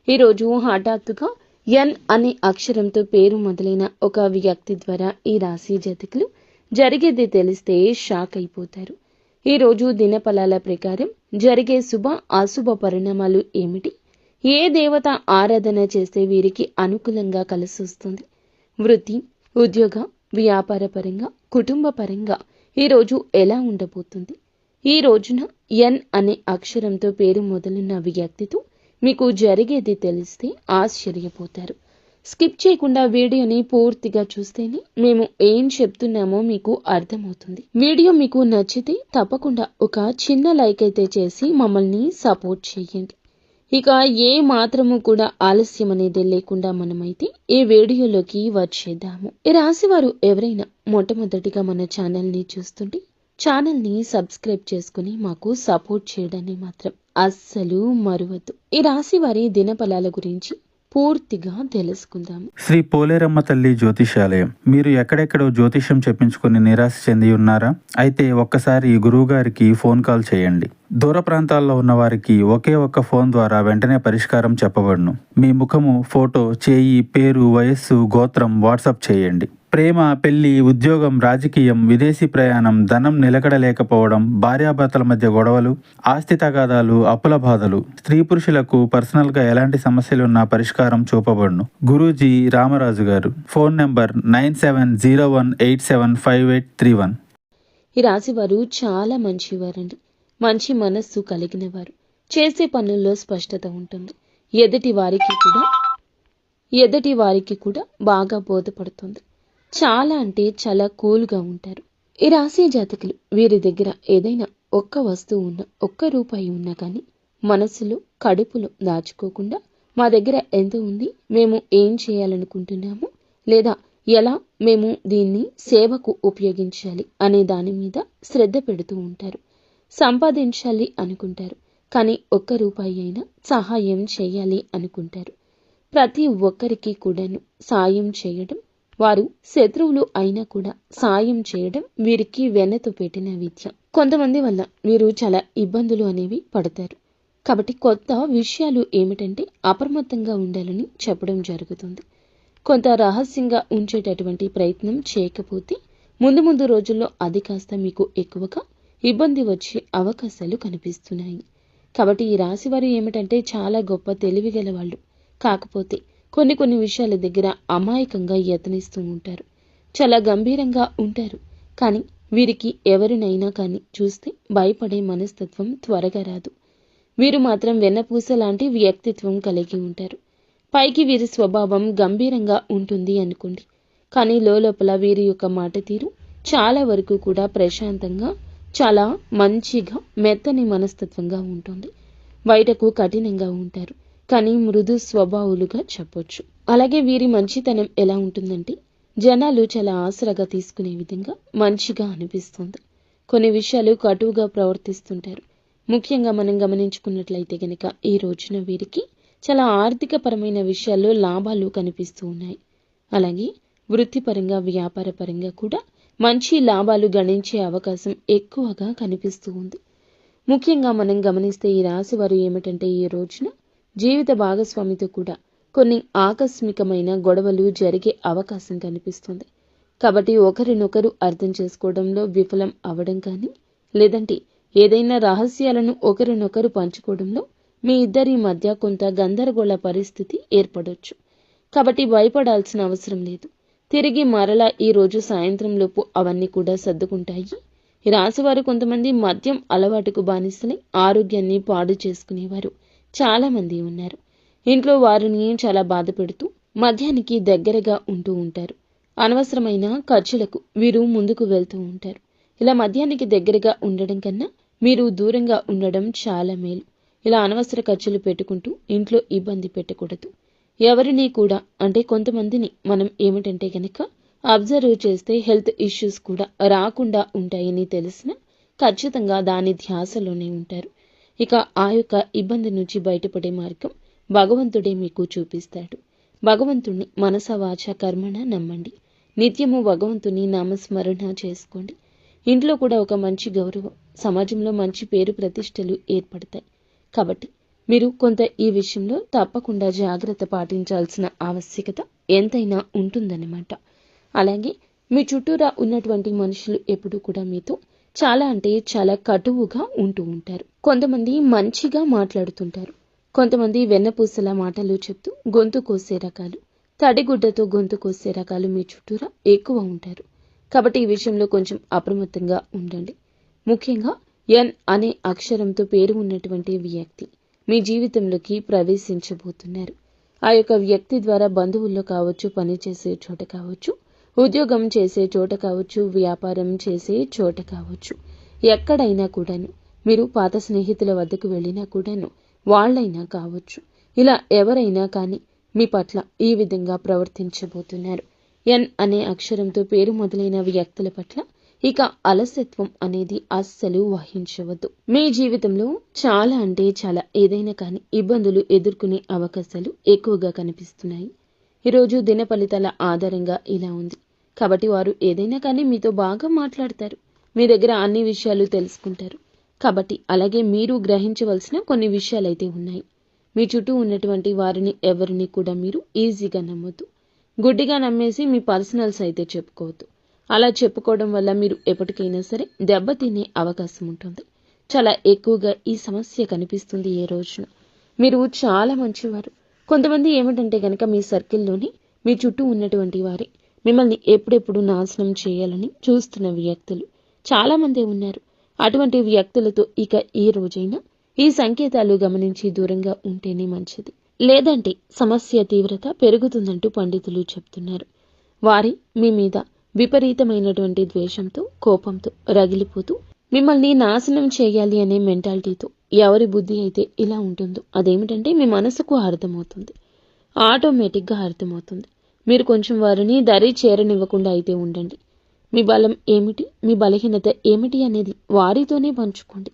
ఈరోజు హఠాత్తుగా ఎన్ అనే అక్షరంతో పేరు మొదలైన ఒక వ్యక్తి ద్వారా ఈ రాశి జాతకులు జరిగేది తెలిస్తే షాక్ అయిపోతారు. ఈరోజు దినఫలాల ప్రకారం జరిగే శుభ అశుభ పరిణామాలు ఏమిటి, ఏ దేవత ఆరాధన చేస్తే వీరికి అనుకూలంగా కలిసొస్తుంది, వృత్తి, ఉద్యోగ, వ్యాపార పరంగా, కుటుంబ పరంగా ఈరోజు ఎలా ఉండబోతుంది, ఈ రోజున ఎన్ అనే అక్షరంతో పేరు మొదలున్న వ్యక్తితో మీకు జరిగేది తెలిస్తే ఆశ్చర్యపోతారు. స్కిప్ చేయకుండా వీడియోని పూర్తిగా చూస్తేనే మేము ఏం చెప్తున్నామో మీకు అర్థమవుతుంది. వీడియో మీకు నచ్చితే తప్పకుండా ఒక చిన్న లైక్ అయితే చేసి మమ్మల్ని సపోర్ట్ చేయండి. ఇక ఏ మాత్రము కూడా ఆలస్యం అనేది లేకుండా మనమైతే ఈ వీడియోలోకి వచ్చేద్దాము. ఈ రాశి వారు ఎవరైనా మొట్టమొదటిగా మన ఛానల్ని చూస్తుంటే ఛానల్ని సబ్స్క్రైబ్ చేసుకుని మాకు సపోర్ట్ చేయడాన్ని మాత్రం అస్సలు మరువద్దు. ఈ రాశి వారి దినఫలాల గురించి పూర్తిగా తెలుసుకుందాము. శ్రీ పోలేరమ్మ తల్లి జ్యోతిషాలయం. మీరు ఎక్కడెక్కడో జ్యోతిష్యం చెప్పించుకుని నిరాశ చెంది ఉన్నారా? అయితే ఒక్కసారి గురువు గారికి ఫోన్ కాల్ చేయండి. దూర ప్రాంతాల్లో ఉన్న వారికి ఒకే ఒక్క ఫోన్ ద్వారా వెంటనే పరిష్కారం చెప్పబడును. మీ ముఖము, ఫోటో, చేయి, పేరు, వయస్సు, గోత్రం వాట్సాప్ చేయండి. ప్రేమ, పెళ్లి, ఉద్యోగం, రాజకీయం, విదేశీ ప్రయాణం, ధనం నిలకడలేకపోవడం, భార్యాభర్తల మధ్య గొడవలు, ఆస్తి తగాదాలు, అప్పుల బాధలు, స్త్రీ పురుషులకు పర్సనల్గా ఎలాంటి సమస్యలున్నా పరిష్కారం చూపబడును. గురూజీ రామరాజు గారు. Phone number 9701875831. ఈ రాశి వారు చాలా మంచివారండి. మంచి మనస్సు కలిగిన వారు. చేసే పనుల్లో స్పష్టత ఉంటుంది. ఎదుటి వారికి కూడా బాగా బోధపడుతుంది. చాలా అంటే చాలా కూల్గా ఉంటారు. ఈ రాశి జాతకులు వీరి దగ్గర ఏదైనా ఒక్క వస్తువు ఉన్నా, ఒక్క రూపాయి ఉన్నా కానీ మనసులో, కడుపులో దాచుకోకుండా మా దగ్గర ఎంత ఉంది, మేము ఏం చేయాలనుకుంటున్నాము, లేదా ఎలా మేము దీన్ని సేవకు ఉపయోగించాలి అనే దాని మీద శ్రద్ధ పెడుతూ ఉంటారు. సంపాదించాలి అనుకుంటారు, కానీ ఒక్క రూపాయి అయినా సహాయం చేయాలి అనుకుంటారు. ప్రతి ఒక్కరికి కూడాను సాయం చేయడం, వారు శత్రువులు అయినా కూడా సాయం చేయడం వీరికి వెన్నతో పెట్టిన విద్య. కొంతమంది వల్ల వీరు చాలా ఇబ్బందులు అనేవి పడతారు. కాబట్టి కొత్త విషయాలు ఏమిటంటే అప్రమత్తంగా ఉండాలని చెప్పడం జరుగుతుంది. కొంత రహస్యంగా ఉంచేటటువంటి ప్రయత్నం చేయకపోతే ముందు రోజుల్లో అది కాస్త మీకు ఎక్కువగా ఇబ్బంది వచ్చే అవకాశాలు కనిపిస్తున్నాయి. కాబట్టి ఈ రాశి వారు ఏమిటంటే చాలా గొప్ప తెలివిగల వాళ్ళు. కాకపోతే కొన్ని విషయాల దగ్గర అమాయకంగా యత్నిస్తూ ఉంటారు. చాలా గంభీరంగా ఉంటారు. కానీ వీరికి ఎవరినైనా కానీ చూస్తే భయపడే మనస్తత్వం త్వరగా రాదు. వీరు మాత్రం వెన్నపూస లాంటి వ్యక్తిత్వం కలిగి ఉంటారు. పైకి వీరి స్వభావం గంభీరంగా ఉంటుంది అనుకోండి, కానీ లోపల వీరి యొక్క మాట తీరు చాలా వరకు కూడా ప్రశాంతంగా, చాలా మంచిగా, మెత్తని మనస్తత్వంగా ఉంటుంది. బయటకు కఠినంగా ఉంటారు, కానీ మృదు స్వభావులుగా చెప్పొచ్చు. అలాగే వీరి మంచితనం ఎలా ఉంటుందంటే జనాలు చాలా ఆసరాగా తీసుకునే విధంగా మంచిగా అనిపిస్తుంది. కొన్ని విషయాలు కటువుగా ప్రవర్తిస్తుంటారు. ముఖ్యంగా మనం గమనించుకున్నట్లయితే గనక ఈ రోజున వీరికి చాలా ఆర్థిక పరమైన విషయాల్లో లాభాలు కనిపిస్తూ ఉన్నాయి. అలాగే వృత్తిపరంగా, వ్యాపార పరంగా కూడా మంచి లాభాలు గణించే అవకాశం ఎక్కువగా కనిపిస్తూ ఉంది. ముఖ్యంగా మనం గమనిస్తే ఈ రాశి వారు ఏమిటంటే ఈ రోజున జీవిత భాగస్వామితో కూడా కొన్ని ఆకస్మికమైన గొడవలు జరిగే అవకాశం కనిపిస్తుంది. కాబట్టి ఒకరినొకరు అర్థం చేసుకోవడంలో విఫలం అవ్వడం కానీ, లేదంటే ఏదైనా రహస్యాలను ఒకరినొకరు పంచుకోవడంలో మీ ఇద్దరి మధ్య కొంత గందరగోళ పరిస్థితి ఏర్పడొచ్చు. కాబట్టి భయపడాల్సిన అవసరం లేదు. తిరిగి మరలా ఈ రోజు సాయంత్రం లోపు అవన్నీ కూడా సర్దుకుంటాయి. ఈ రాశివారు కొంతమంది మద్యం అలవాటుకు బానిసలై ఆరోగ్యాన్ని పాడు చేసుకునేవారు చాలా మంది ఉన్నారు. ఇంట్లో వారిని చాలా బాధ పెడుతూ మద్యానికి దగ్గరగా ఉంటూ ఉంటారు. అనవసరమైన ఖర్చులకు వీరు ముందుకు వెళ్తూ ఉంటారు. ఇలా మద్యానికి దగ్గరగా ఉండడం కన్నా మీరు దూరంగా ఉండడం చాలా మేలు. ఇలా అనవసర ఖర్చులు పెట్టుకుంటూ ఇంట్లో ఇబ్బంది పెట్టకూడదు. ఎవరిని కూడా, అంటే కొంతమందిని మనం ఏమిటంటే గనక అబ్జర్వ్ చేస్తే హెల్త్ ఇష్యూస్ కూడా రాకుండా ఉంటాయని తెలిసిన ఖచ్చితంగా దాని ధ్యాసలోనే ఉంటారు. ఇక ఆ యొక్క ఇబ్బంది నుంచి బయటపడే మార్గం భగవంతుడే మీకు చూపిస్తాడు. భగవంతుణ్ణి మనస వాచ కర్మణ నమ్మండి. నిత్యము భగవంతుని నామస్మరణ చేసుకోండి. ఇంట్లో కూడా ఒక మంచి గౌరవం, సమాజంలో మంచి పేరు ప్రతిష్టలు ఏర్పడతాయి. కాబట్టి మీరు కొంత ఈ విషయంలో తప్పకుండా జాగ్రత్త పాటించాల్సిన ఆవశ్యకత ఎంతైనా ఉంటుందన్నమాట. అలాగే మీ చుట్టూరా ఉన్నటువంటి మనుషులు ఎప్పుడూ కూడా మీతో చాలా అంటే చాలా కటువుగా ఉంటూ ఉంటారు. కొంతమంది మంచిగా మాట్లాడుతుంటారు, కొంతమంది వెన్నపూసల మాటలు చెప్తూ గొంతు కోసే రకాలు, తడిగుడ్డతో గొంతు కోసే రకాలు మీ చుట్టూరా ఎక్కువ ఉంటారు. కాబట్టి ఈ విషయంలో కొంచెం అప్రమత్తంగా ఉండండి. ముఖ్యంగా ఎన్ అనే అక్షరంతో పేరు ఉన్నటువంటి వ్యక్తి మీ జీవితంలోకి ప్రవేశించబోతున్నారు. ఆ యొక్క వ్యక్తి ద్వారా బంధువుల్లో కావచ్చు, పనిచేసే చోట కావచ్చు, ఉద్యోగం చేసే చోట కావచ్చు, వ్యాపారం చేసే చోట కావచ్చు, ఎక్కడైనా కూడాను మీరు పాత స్నేహితుల వద్దకు వెళ్ళినా కూడాను వాళ్ళైనా కావచ్చు, ఇలా ఎవరైనా కానీ మీ పట్ల ఈ విధంగా ప్రవర్తించబోతున్నారు. ఎన్ అనే అక్షరంతో పేరు మొదలైన వ్యక్తుల పట్ల ఇక అలసత్వం అనేది అస్సలు వహించవద్దు. మీ జీవితంలో చాలా అంటే చాలా ఏదైనా కానీ ఇబ్బందులు ఎదుర్కొనే అవకాశాలు ఎక్కువగా కనిపిస్తున్నాయి. ఈరోజు దిన ఫలితాల ఆధారంగా ఇలా ఉంది. కాబట్టి వారు ఏదైనా కానీ మీతో బాగా మాట్లాడతారు, మీ దగ్గర అన్ని విషయాలు తెలుసుకుంటారు. కాబట్టి అలాగే మీరు గ్రహించవలసిన కొన్ని విషయాలైతే ఉన్నాయి. మీ చుట్టూ ఉన్నటువంటి వారిని ఎవరిని కూడా మీరు ఈజీగా నమ్మొద్దు. గుడ్డిగా నమ్మేసి మీ పర్సనల్స్ అయితే చెప్పుకోవద్దు. అలా చెప్పుకోవడం వల్ల మీరు ఎప్పటికైనా సరే దెబ్బతినే అవకాశం ఉంటుంది. చాలా ఎక్కువగా ఈ సమస్య కనిపిస్తుంది ఈ రోజున. మీరు చాలా మంచివారు. కొంతమంది ఏమిటంటే గనక మీ సర్కిల్లోని మీ చుట్టూ ఉన్నటువంటి వారి మిమ్మల్ని ఎప్పుడెప్పుడు నాశనం చేయాలని చూస్తున్న వ్యక్తులు చాలా మంది ఉన్నారు. అటువంటి వ్యక్తులతో ఇక ఈ రోజైనా ఈ సంకేతాలు గమనించి దూరంగా ఉంటేనే మంచిది. లేదంటే సమస్య తీవ్రత పెరుగుతుందంటూ పండితులు చెప్తున్నారు. వారి మీ మీద విపరీతమైనటువంటి ద్వేషంతో, కోపంతో రగిలిపోతూ మిమ్మల్ని నాశనం చేయాలి అనే మెంటాలిటీతో ఎవరి బుద్ధి అయితే ఇలా ఉంటుందో అదేమిటంటే మీ మనసుకు అర్థమవుతుంది, ఆటోమేటిక్గా అర్థమవుతుంది. మీరు కొంచెం వారిని దరి చేరనివ్వకుండా అయితే ఉండండి. మీ బలం ఏమిటి, మీ బలహీనత ఏమిటి అనేది వారితోనే పంచుకోండి.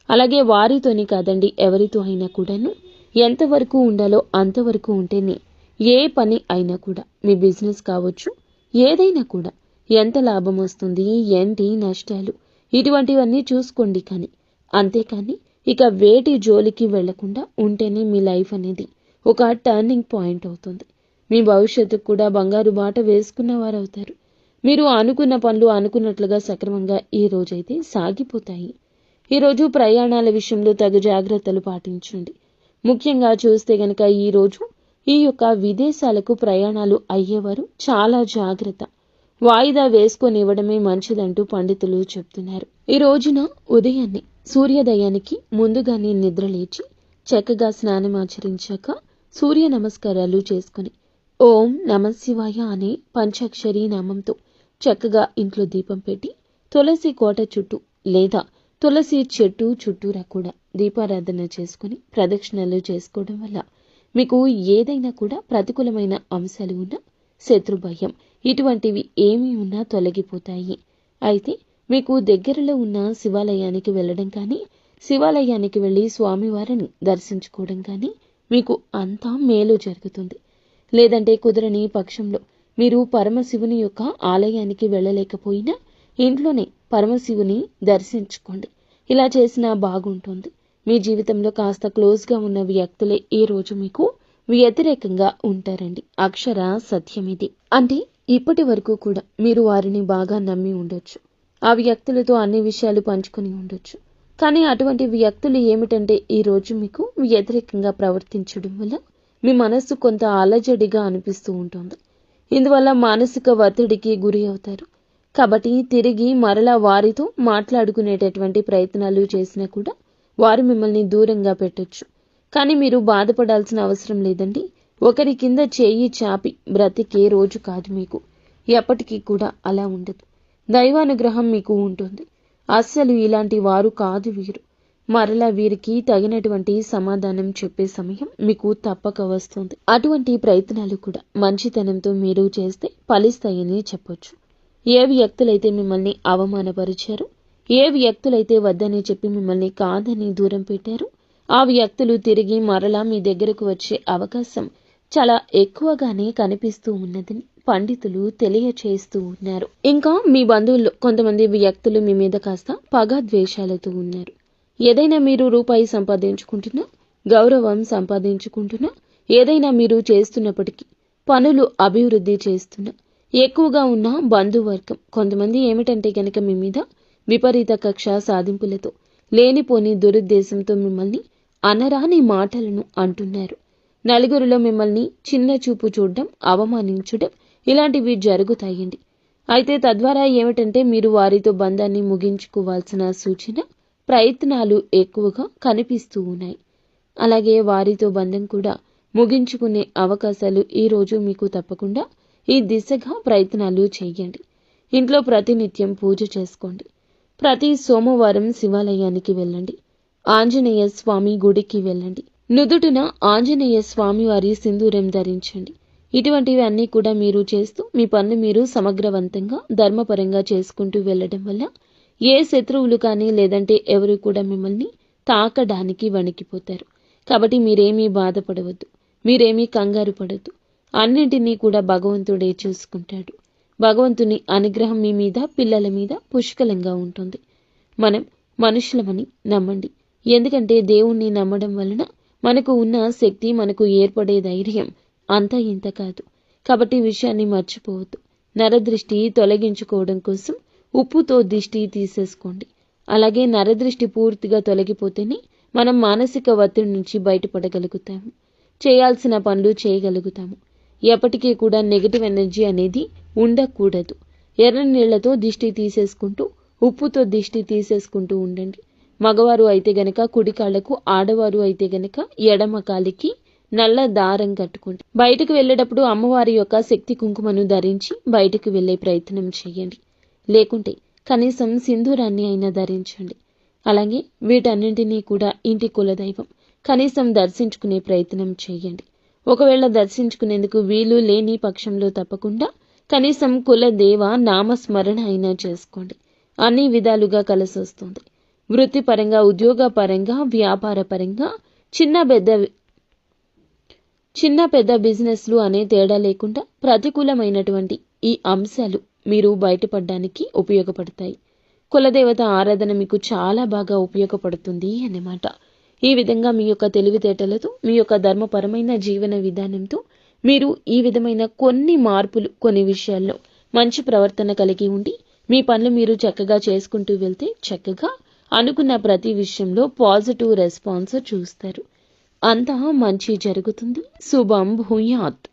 అలాగే వారితోనే కాదండి, ఎవరితో అయినా కూడాను ఎంతవరకు ఉండాలో అంతవరకు ఉంటేనే ఏ పని అయినా కూడా, మీ బిజినెస్ కావచ్చు, ఏదైనా కూడా ఎంత లాభం వస్తుంది, ఏంటి నష్టాలు, ఇటువంటివన్నీ చూసుకోండి. కానీ అంతేకాని ఇక వేటి జోలికి వెళ్లకుండా ఉంటేనే మీ లైఫ్ అనేది ఒక టర్నింగ్ పాయింట్ అవుతుంది. మీ భవిష్యత్తుకు కూడా బంగారు బాట వేసుకున్న వారు అవుతారు. మీరు అనుకున్న పనులు అనుకున్నట్లుగా సక్రమంగా ఈ రోజైతే సాగిపోతాయి. ఈరోజు ప్రయాణాల విషయంలో తగు జాగ్రత్తలు పాటించండి. ముఖ్యంగా చూస్తే గనక ఈ రోజు ఈ యొక్క విదేశాలకు ప్రయాణాలు అయ్యేవారు చాలా జాగ్రత్త, వాయిదా వేసుకొనివ్వడమే మంచిదంటూ పండితులు చెప్తున్నారు. ఈ రోజున ఉదయాన్నే సూర్యోదయానికి ముందుగానే నిద్రలేచి చక్కగా స్నానమాచరించాక సూర్య నమస్కారాలు చేసుకుని ఓం నమశివాయ అనే పంచాక్షరీ నామంతో చక్కగా ఇంట్లో దీపం పెట్టి తులసి కోట చుట్టూ లేదా తులసి చెట్టు చుట్టూరా కూడా దీపారాధన చేసుకుని ప్రదక్షిణలు చేసుకోవడం వల్ల మీకు ఏదైనా కూడా ప్రతికూలమైన అంశాలు ఉన్నా, శత్రు భయం ఇటువంటివి ఏమీ ఉన్నా తొలగిపోతాయి. అయితే మీకు దగ్గరలో ఉన్న శివాలయానికి వెళ్ళడం కానీ, శివాలయానికి వెళ్ళి స్వామివారిని దర్శించుకోవడం కానీ మీకు అంతా మేలు జరుగుతుంది. లేదంటే కుదరని పక్షంలో మీరు పరమశివుని యొక్క ఆలయానికి వెళ్ళలేకపోయినా ఇంట్లోనే పరమశివుని దర్శించుకోండి. ఇలా చేసినా బాగుంటుంది. మీ జీవితంలో కాస్త క్లోజ్గా ఉన్న వ్యక్తులే ఈ రోజు మీకు వ్యతిరేకంగా ఉంటారండి. అక్షర సత్యమిది. అంటే ఇప్పటి వరకు కూడా మీరు వారిని బాగా నమ్మి ఉండొచ్చు, ఆ వ్యక్తులతో అన్ని విషయాలు పంచుకొని ఉండొచ్చు. కానీ అటువంటి వ్యక్తులు ఏమిటంటే ఈ రోజు మీకు వ్యతిరేకంగా ప్రవర్తించడం వల్ల మీ మనస్సు కొంత అలజడిగా అనిపిస్తూ ఉంటుంది. ఇందువల్ల మానసిక ఒత్తిడికి గురి అవుతారు. కాబట్టి తిరిగి మరలా వారితో మాట్లాడుకునేటటువంటి ప్రయత్నాలు చేసినా కూడా వారు మిమ్మల్ని దూరంగా పెట్టొచ్చు. కానీ మీరు బాధపడాల్సిన అవసరం లేదండి. ఒకరి కింద చేయి చాపి బ్రతికే రోజు కాదు మీకు. ఎప్పటికీ కూడా అలా ఉండదు. దైవానుగ్రహం మీకు ఉంటుంది. అస్సలు ఇలాంటి వారు కాదు వీరు. మరలా వీరికి తగినటువంటి సమాధానం చెప్పే సమయం మీకు తప్పక వస్తుంది. అటువంటి ప్రయత్నాలు కూడా మంచితనంతో మీరు చేస్తే ఫలిస్తాయని చెప్పొచ్చు. ఏ వ్యక్తులైతే మిమ్మల్ని అవమానపరిచారో, ఏ వ్యక్తులైతే వద్దని చెప్పి మిమ్మల్ని కాదని దూరం పెట్టారో ఆ వ్యక్తులు తిరిగి మరలా మీ దగ్గరకు వచ్చే అవకాశం చాలా ఎక్కువగానే కనిపిస్తూ ఉన్నదని పండితులు తెలియచేస్తూ ఉన్నారు. ఇంకా మీ బంధువుల్లో కొంతమంది వ్యక్తులు మీ మీద కాస్త పగ ద్వేషాలతో ఉన్నారు. ఏదైనా మీరు రూపాయి సంపాదించుకుంటున్నా గౌరవం సంపాదించుకుంటున్నా, ఏదైనా మీరు చేస్తున్నప్పటికీ పనులు అభివృద్ధి చేస్తున్నా, ఎక్కువగా ఉన్న బంధువర్గం కొంతమంది ఏమిటంటే గనక మీ మీద విపరీత కక్ష సాధింపులతో, లేనిపోని దురుద్దేశంతో మిమ్మల్ని అనరాని మాటలను అంటున్నారు. నలుగురిలో మిమ్మల్ని చిన్న చూపు చూడడం, అవమానించడం ఇలాంటివి జరుగుతాయండి. అయితే తద్వారా ఏమిటంటే మీరు వారితో బంధాన్ని ముగించుకోవాల్సిన సూచన, ప్రయత్నాలు ఎక్కువగా కనిపిస్తూ ఉన్నాయి. అలాగే వారితో బంధం కూడా ముగించుకునే అవకాశాలు ఈరోజు మీకు తప్పకుండా ఈ దిశగా ప్రయత్నాలు చేయండి. ఇంట్లో ప్రతినిత్యం పూజ చేసుకోండి. ప్రతి సోమవారం శివాలయానికి వెళ్ళండి. ఆంజనేయ స్వామి గుడికి వెళ్ళండి. నుదుటిన ఆంజనేయ స్వామి వారి సింధూరం ధరించండి. ఇటువంటివి అన్నీ కూడా మీరు చేస్తూ మీ పనులు మీరు సమగ్రవంతంగా ధర్మపరంగా చేసుకుంటూ వెళ్ళడం వల్ల ఏ శత్రువులు కానీ లేదంటే ఎవరు కూడా మిమ్మల్ని తాకడానికి వణికిపోతారు. కాబట్టి మీరేమీ బాధపడవద్దు, మీరేమీ కంగారు పడద్దు. అన్నింటినీ కూడా భగవంతుడే చూసుకుంటాడు. భగవంతుని అనుగ్రహం మీ మీద, పిల్లల మీద పుష్కలంగా ఉంటుంది. మనం మనుషులమని నమ్మండి. ఎందుకంటే దేవుణ్ణి నమ్మడం వలన మనకు ఉన్న శక్తి, మనకు ఏర్పడే ధైర్యం అంతా ఇంత కాదు. కాబట్టి విషయాన్ని మర్చిపోవద్దు. నరదృష్టి తొలగించుకోవడం కోసం ఉప్పుతో దిష్టి తీసేసుకోండి. అలాగే నరదృష్టి పూర్తిగా తొలగిపోతేనే మనం మానసిక ఒత్తిడి నుంచి బయటపడగలుగుతాము, చేయాల్సిన పనులు చేయగలుగుతాము. ఎప్పటికీ కూడా నెగటివ్ ఎనర్జీ అనేది ఉండకూడదు. ఎర్ర నీళ్లతో దిష్టి తీసేసుకుంటూ, ఉప్పుతో దిష్టి తీసేసుకుంటూ ఉండండి. మగవారు అయితే గనక కుడి కాళ్లకు, ఆడవారు అయితే గనక ఎడమ కాలికి నల్ల దారం కట్టుకోండి. బయటకు వెళ్ళేటప్పుడు అమ్మవారి యొక్క శక్తి కుంకుమను ధరించి బయటకు వెళ్లే ప్రయత్నం చేయండి. లేకుంటే కనీసం సింధూరాన్ని అయినా ధరించండి. అలాగే వీటన్నింటినీ కూడా ఇంటి కులదైవం కనీసం దర్శించుకునే ప్రయత్నం చేయండి. ఒకవేళ దర్శించుకునేందుకు వీలు లేని పక్షంలో తప్పకుండా కనీసం కులదేవ నామస్మరణ అయినా చేసుకోండి. అన్ని విధాలుగా కలిసొస్తుంది. వృత్తిపరంగా, ఉద్యోగపరంగా, వ్యాపార పరంగా, చిన్న పెద్ద బిజినెస్లు అనే తేడా లేకుండా ప్రతికూలమైనటువంటి ఈ అంశాలు మీరు బయటపడడానికి ఉపయోగపడతాయి. కులదేవత ఆరాధన మీకు చాలా బాగా ఉపయోగపడుతుంది అన్నమాట. ఈ విధంగా మీ యొక్క తెలివితేటలతో, మీ యొక్క ధర్మపరమైన జీవన విధానంతో మీరు ఈ విధమైన కొన్ని మార్పులు, కొన్ని విషయాల్లో మంచి ప్రవర్తన కలిగి ఉండి మీ పనులు మీరు చక్కగా చేసుకుంటూ వెళ్తే చక్కగా అనుకున్న ప్రతి విషయంలో పాజిటివ్ రెస్పాన్స్ చూస్తారు. అంతా మంచి జరుగుతుంది. శుభం భూయాత్.